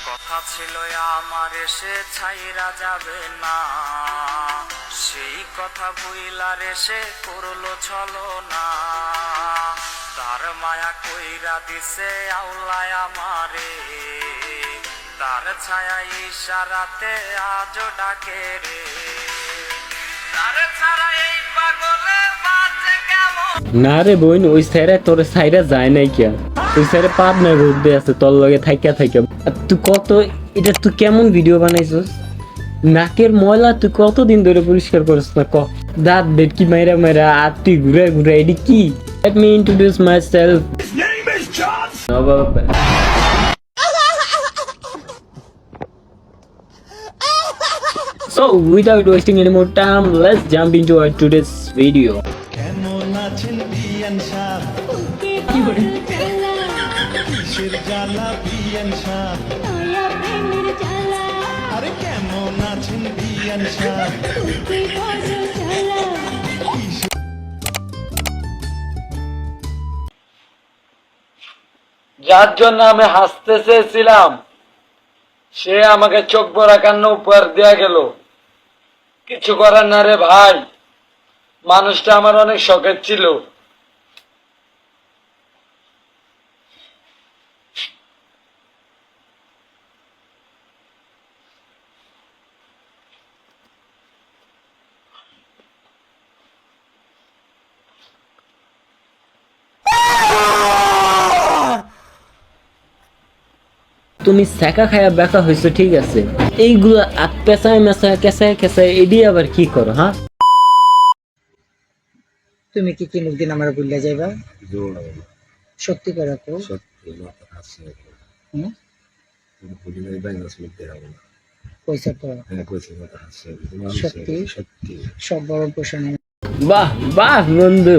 কথা ছিল আমার এসে ছাইরা যাবে না, সেই কথা বুইলার এসে করলো ছলো না। তার মায়া কইরা দিছে আউলায় আমারে, তার ছায়া ইশারাতে আজও ডাকে রে। তার ছাড়া এই পাগলে বাঁচে কেমন? না রে বোন, ওই স্যারে তোর সাইরা যায় নাই কিয়া, ওই স্যারে পাপ নাই রোদে আছে তোর লগে থাইকা থাইকা। তুই কত এটা তুই কেমন ভিডিও বানাইছস? নাকের ময়লা তুই কতদিন ধরে পরিষ্কার করিস না? ক দাঁত বেটকি মাইরা মাইরা আর তুই ঘুরে ঘুরে এডি কি? Let me introduce myself. His name is John. So without wasting any more time, let's jump into our today's video. কেমন আছেন বিয়ান সাহ? কি করে কিসের জ্বালা বিয়ান সাহ? নয়া প্রেমের জ্বালা আরে কেমন আছেন বিয়ান সাহ? কি বড় জ্বালা যার জন্য আমি হাসতে চেয়েছিলাম সে আমাকে চোখ ভরা কান্না উপহার দেয়া গেল। কিছু করার না রে ভাই, মানুষটা আমার অনেক শখের ছিল। তুমি সেকা খায়া বেকা হয়েছো ঠিক আছে, এইগুলো পেঁচায় মেশায় কেঁচায় কেঁচায় এডি আবার কি করো? হ্যাঁ তুমি কি কি দিন আমার ভুলে যাইবা? সত্যি করে তো পয়সা তো সত্যি সব বড় পোষণ। বাহ বাহ বন্ধু,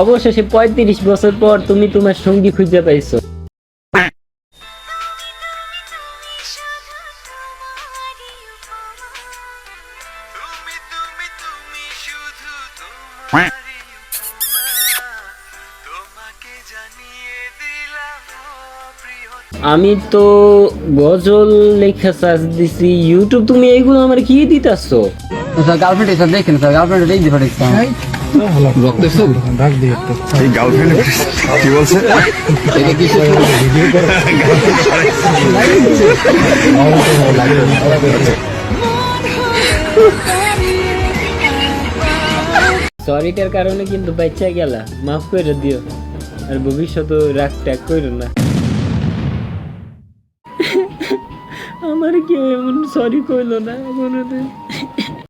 অবশেষে 35 বছর পর তুমি তোমার সঙ্গী খুঁজে পাইছো। আমি তো গজল লেখা সার্চ দিছি ইউটিউব, তুমি এইগুলো আমার কি দিতাছো? স্যার গার্লফ্রেন্ড এসে দেখেন স্যার, গার্লফ্রেন্ড দেখতে পারেন কি বলছে? সরিটার কারণে কিন্তু বাচ্চা গেলা, মাফ করে দিও, আর ভবিষ্যতে রাগ ট্যাগ করো না। আমার কেউ এমন সরি কইলো না কোনোদিন।